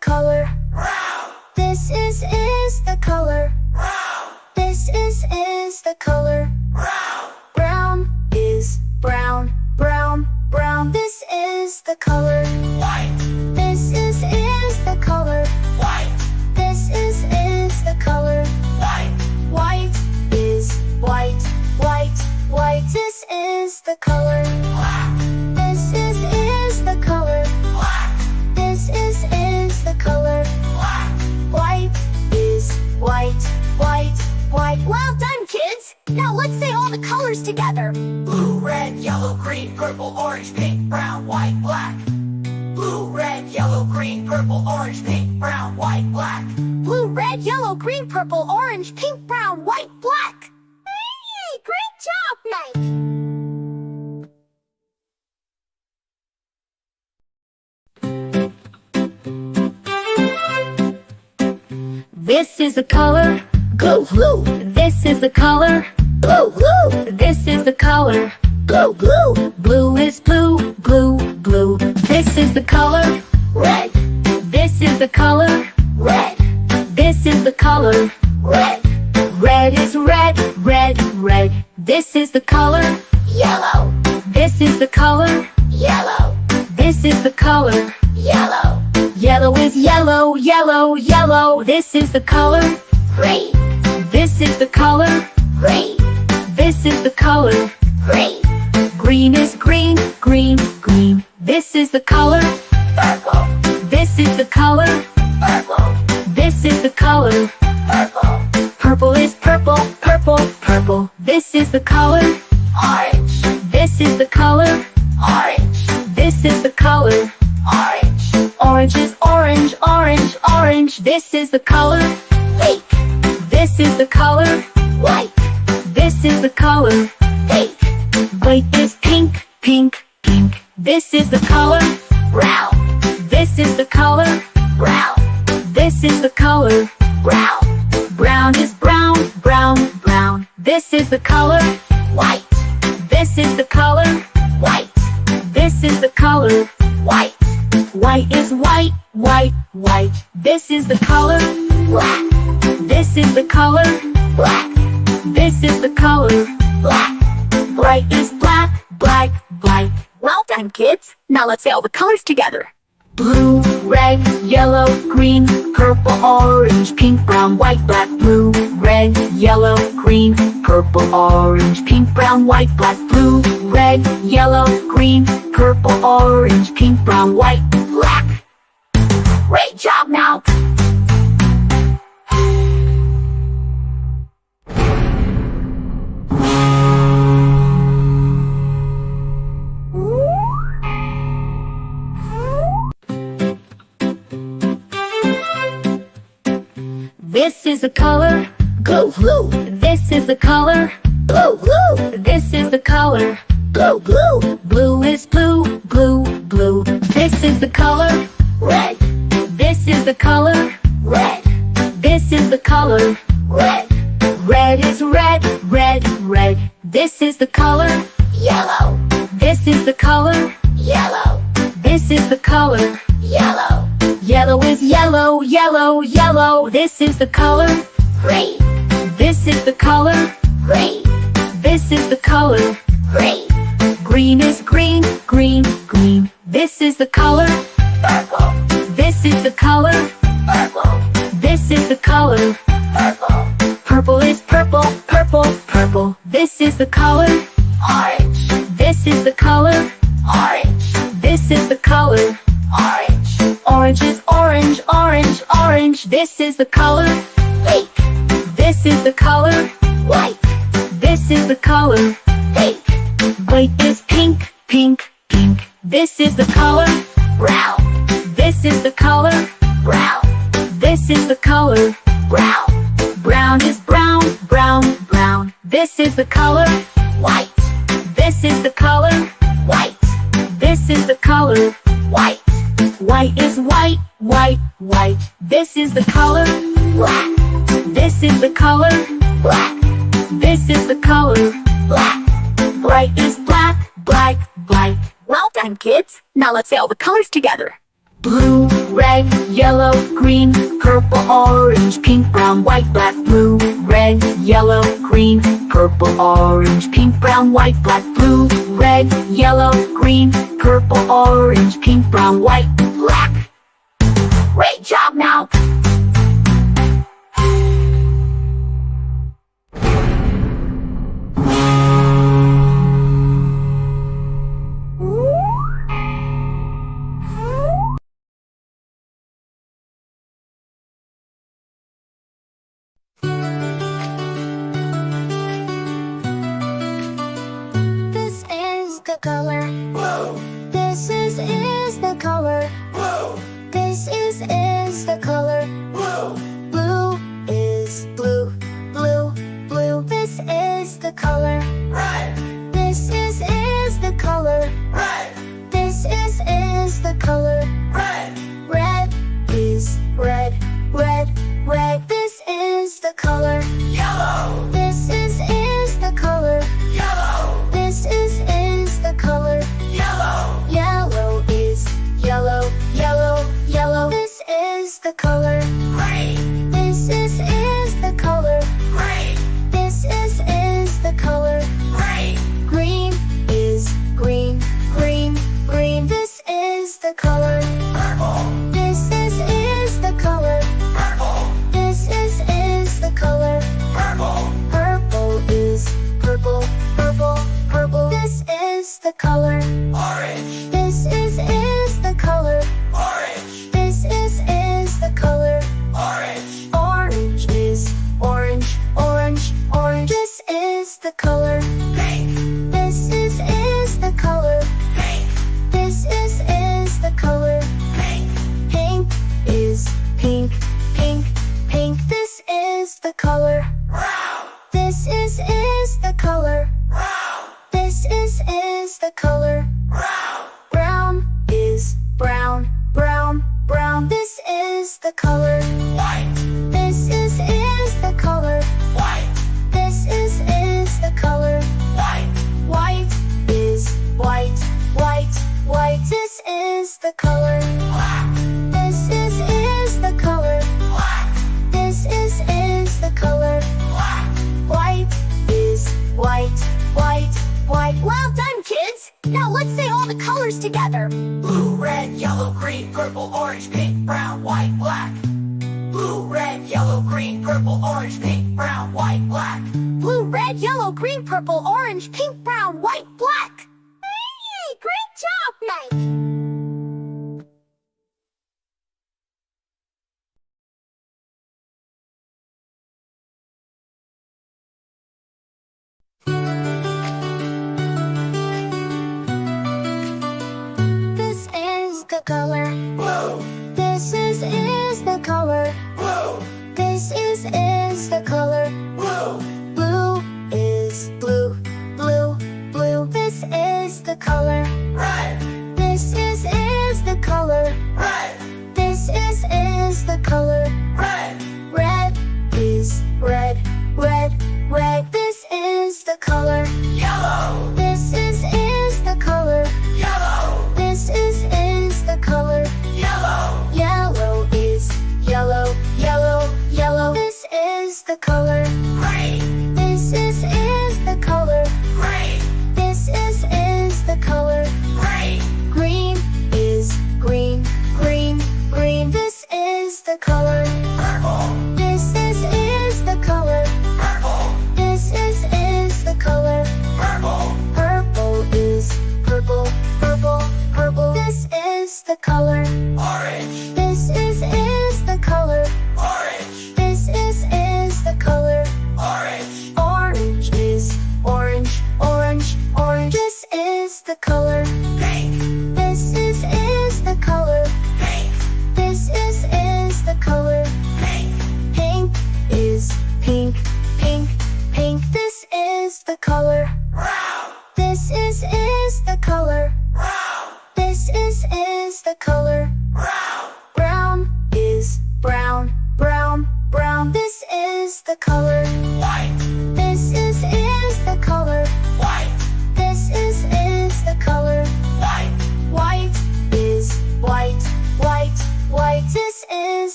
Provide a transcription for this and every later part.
color. This is the color. This is the color. Brown is brown, brown, brown. This is the color. White, This is the color. white, This is the color. white, White is white, white, white. This is the color. black, This is the color. black, This is the color. black. White is white, white, white. Well done, kids! Now let's say all the colors together. Blue, red, yellow, green, purple, orange, pink, brown, white, black. Blue, red, yellow, green, purple, orange, pink, brown, white, black. Blue, red, yellow, green, purple, orange, pink, brown, white, black. Hey, great job, Mike! This is the color. Blue, blue, This is the color. blue, blue, This is the color. blue, blue. Blue is blue, blue, blue. This is the color. Red, This is the color. red, This is the color. red. Red is red, red, red. This is the color. Yellow, This is the color. yellow, This is the color. yellow. Yellow is yellow, yellow, yellow. This is the color. Green, This is the color. green, This is the color. green. Green is green, green, green. This is the color. Purple, This is the color. purple, This is the color. purple. Purple is purple, purple, purple. This is the color. Orange, This is the color. orange, This is the color. orange. Orange is orange, orange, orange. This is the color. Pink, This is the color. white, This is the color. pink. White is pink, pink, pink. This is the color. Brown, This is the color. brown, This is the color. brown. Brown is brown, brown, brown. This is the color. White, This is the color. white, This is the color. white. White is white, white, white. This is the color. Black, This is the color. black, This is the color. black. Bright is black, black, black. Well done, kids. Now let's say all the colors together. Blue, red, yellow, green, purple, orange, pink, brown, white, black. Blue, red, yellow, green, purple, orange, pink, brown, white, black. Blue, red, yellow, green, purple, orange, pink, brown, white, black. Great job now. This is the color. Blue, blue, This is the color. blue, blue, This is the color. blue, blue. Blue is blue, blue, blue. This is the color. Red, This is the color. red, This is the color. red. Red is red, red, red. This is the color. Yellow, This is the color. yellow, This is the color. yellow. Yellow is yellow, yellow, yellow. This is the color. Green, This is the color. green, This is the color. green. Green is green, green, green. This is the color. Purple, This is the color. purple, This is the color. purple. Purple is purple, purple, purple. This is the color. Orange, This is the color. orange, This is the color. orange. Orange is orange, orange, orange. This is the color. Pink, This is the color. white, This is the color. pink. White is pink, pink, pink. This is the color. Brown, This is the color. brown, This is the color. brown. Brown is brown, brown, brown. This is the color. White, This is the color. white, This is the color. white. White is white, white, white. This is the color. Black, This is the color. black, This is the color. black. Bright is black, black, black. Well done, kids. Now let's say all the colors together. Blue, red, yellow, green, purple, orange, pink, brown, white, black. Blue, red, yellow, green, purple, orange, pink, brown, white, black. Blue, red, yellow, green, purple, orange, pink, brown, white, black. Great job now! This is the color. Blue, This is the color. blue, This is the color. blue, Blue is blue, blue, blue. This is the color. red, This is the color. red, This is the color. red, Red is red, red, red. This is the color. yellow, This is the color. yellow, This is the color. yellow, Yellow is yellow, yellow, yellow. This is the color. green, This is the color. green, This is the color. green, Green is green, green, green. This is the color. purple, This is the color. purple, This is the color. purple, Purple is purple, purple, purple. This is the color. orange, This is the color. orange, This is the color. orange, Orange is orange, orange, orange. This is the color. pink, This is the color. pink, This is the color. pink, Pink is pink, pink, pink. This is the color. brown, This is the color. brown, This is the color. brown, Brown is brown, brown, brown. This is the color. white, This is the color. white, This is the color. white, White is white, white, white. This is the color. black, This is the color. black, This is the color. black, White is white, white, white. Well done, kids! Now let's say all the colors together. blue, red, yellow, green, purple, orange, pink, brown, white, black. Blue, red, yellow, green, purple, orange, pink, brown, white, black. Blue, red, yellow, green, purple, orange, pink, brown, white, black. Hey, great job, Mike! This is the color. Blue, This is the color. blue, This is the color. blue, Blue is blue, blue, blue. This is the color. red, This is the color. red, This is the color. red, Red is red, red, red. This is the color. yellow, This is the color. yellow, This is the color. yellow, Yellow is yellow, yellow, yellow. This is the color. green, This is the color. green, This is the color. green, Green is green, green, green. This is the color.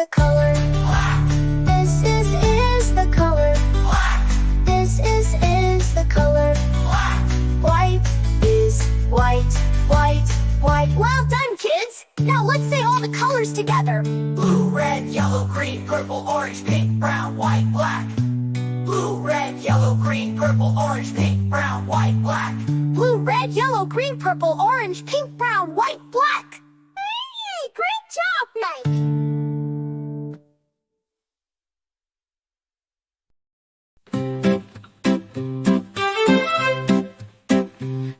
the color. black, This is the color. black, This is the color. black, White is white, white, white. Well done, kids! Now let's say all the colors together. blue, red, yellow, green, purple, orange, pink, brown, white, black. Blue, red, yellow, green, purple, orange, pink, brown, white, black. Blue, red, yellow, green, purple, orange, pink, brown, white, black. Hey, great job, Mike!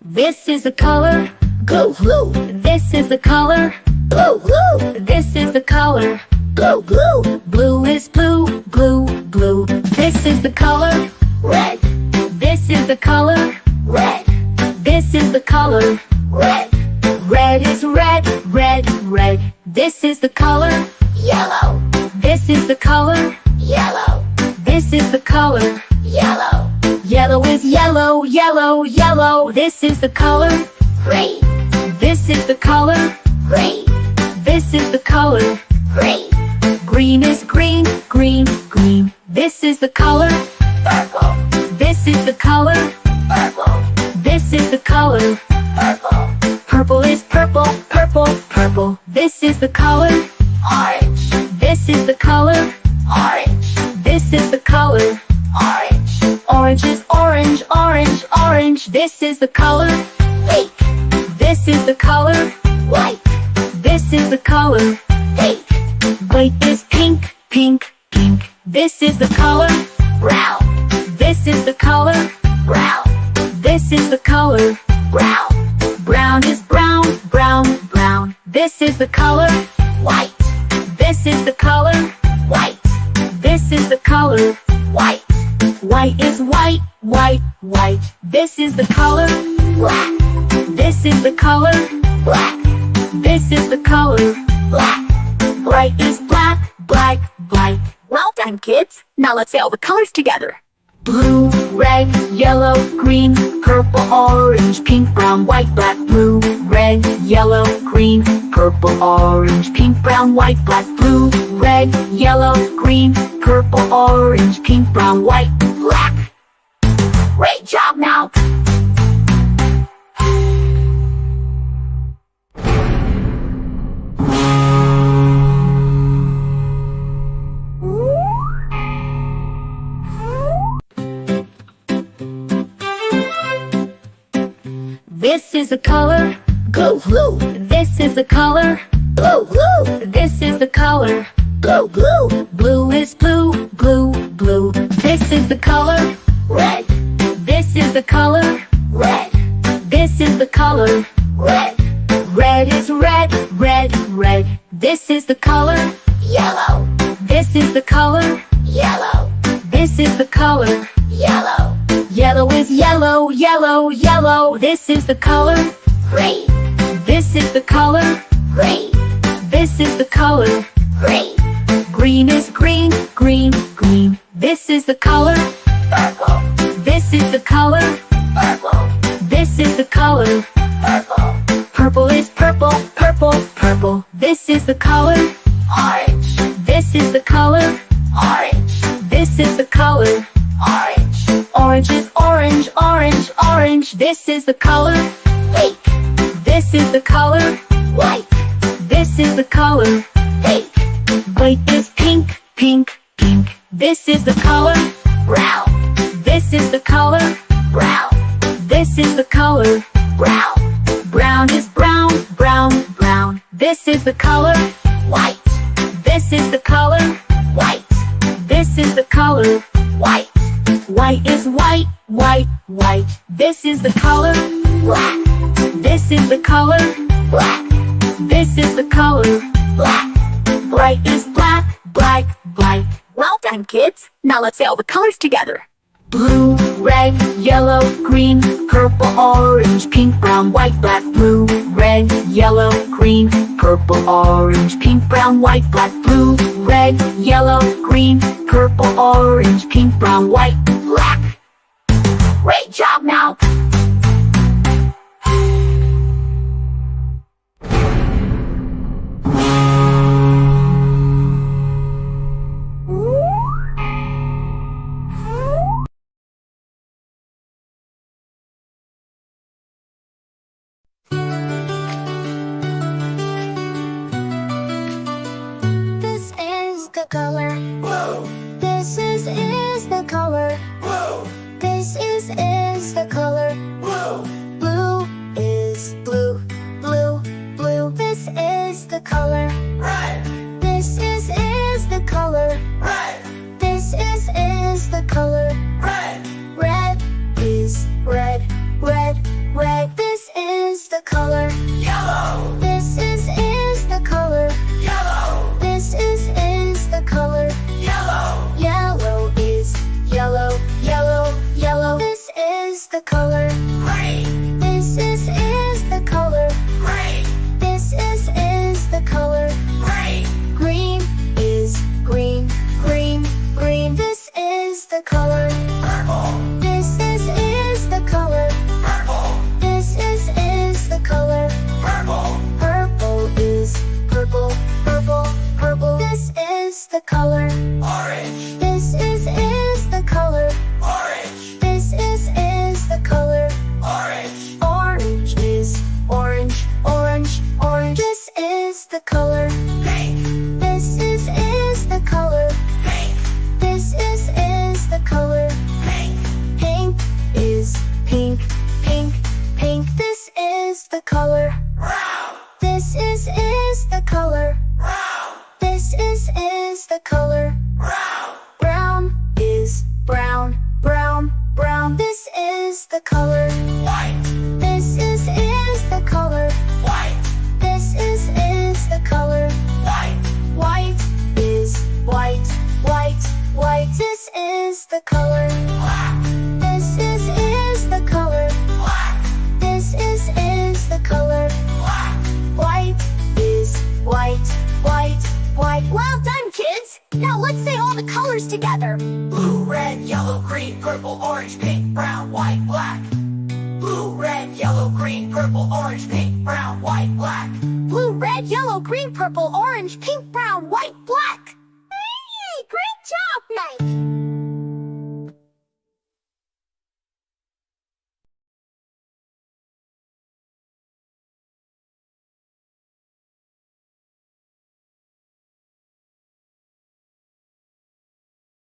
This is the color, Blue, blue, this is the color, blue, blue, this is the color. blue, blue. Blue is blue, blue, blue. This is the color, Red, this is the color, red, this is the color. red, Red is red, red, red. This is the color, yellow, this is the color, yellow, this is the color. yellow, Yellow is yellow, yellow, yellow. This is the color, green, this is the color, green, this is the color. green, Green is green, green, green. This is the color, purple, this is the color, purple, this is the color. purple, Purple is purple, purple, purple. This is the color, orange, this is the color, orange, this is the color. orange, Orange is orange, orange, orange. This is the color, pink, this is the color, white, this is the color. pink, White is pink, pink, pink. This is the color, brown, this is the color, brown, this is the color. brown, Brown is brown, brown, brown. This is the color, white, this is the color, white, this is the color. white, White is white, white, white. This is the color, black, this is the color, black, this is the color. black. Bright is black, black, black. Well done, kids. Now let's say all the colors together. Blue, red, yellow, green, purple, orange, pink, brown, white, black. Blue, red, yellow, green, purple, orange, pink, brown, white, black. Blue, red, yellow, green, purple, orange, pink, brown, white, black. Great job, now. This is the color, Blue, blue, this is the color, blue, blue, this is the color. blue, blue, Blue is blue, blue, blue. This is the color, red, this is the color, red, this is the color. red, Red is red, red, red. This is the color, yellow, this is the color, yellow, this is the color. yellow, Yellow is yellow, yellow, yellow. This is the color, green, this is the color, green, this is the color. green, Green is green, green, green. This is the color, purple, this is the color, purple, this is the color. purple, Purple is purple, purple, purple. This is the color, orange, this is the color, orange, this is the color. orange, Orange is orange, orange, orange. This is the color, pink, this is the color, white, this is the color. pink, White is pink, pink, pink. This is the color, brown, this is the color, brown, this is the color. brown, Brown is brown, brown, brown. This is the color, white, this is the color, white, this is the color. white, White is white, white, white. This is the color, black, this is the color, black, this is the color. black. Bright is black, black, black. Well done, kids. Now let's say all the colors together. Blue, red, yellow, green, purple, orange, pink, brown, white, black. Blue, red, yellow, green, purple, orange, pink, brown, white, black. Blue, red, yellow, green, purple, orange, pink, brown, white, black. Great job, now. the color. Blue. This is the color. Blue. This is the color. Blue. Blue is blue. Blue, blue. This is the color. Red. This is the color. Red. This is the color. Red. Red is red. Red, red. This is the color. Yellow. This is the color. Yellow. This is the color. Yellow. Yellow is yellow. Yellow, yellow. This is the color. Green. This is the color. Green. This is the color. Green. Green is green. Green, green. This is the color. Purple. This is the color. Purple. This is the color. Purple. Purple is purple. Purple, purple. This is the color. Orange. This is the color. Orange. This is the color. Orange. Orange is orange. Orange, orange. This is the color. Pink. This is the color. Pink. This is the color. Pink. Pink is pink. Pink, pink. This is the color. Brown. This is the color. Brown. This is the color. Brown. Brown is brown. Brown, brown. This is the color. White. This is the color. White. This is the color. White. White is white. White, white. This is the color. Black. This is the color. Black. This is the color. Black. White is white. White, white. Well done, kids. Now let's say all the colors together. Blue, red, yellow, green, purple, orange, pink, brown, white, black. Blue, red, yellow, green, purple, orange, pink, brown, white, black. Blue, red, yellow, green, purple, orange, pink, brown, white, black. Hey, great job, Mike.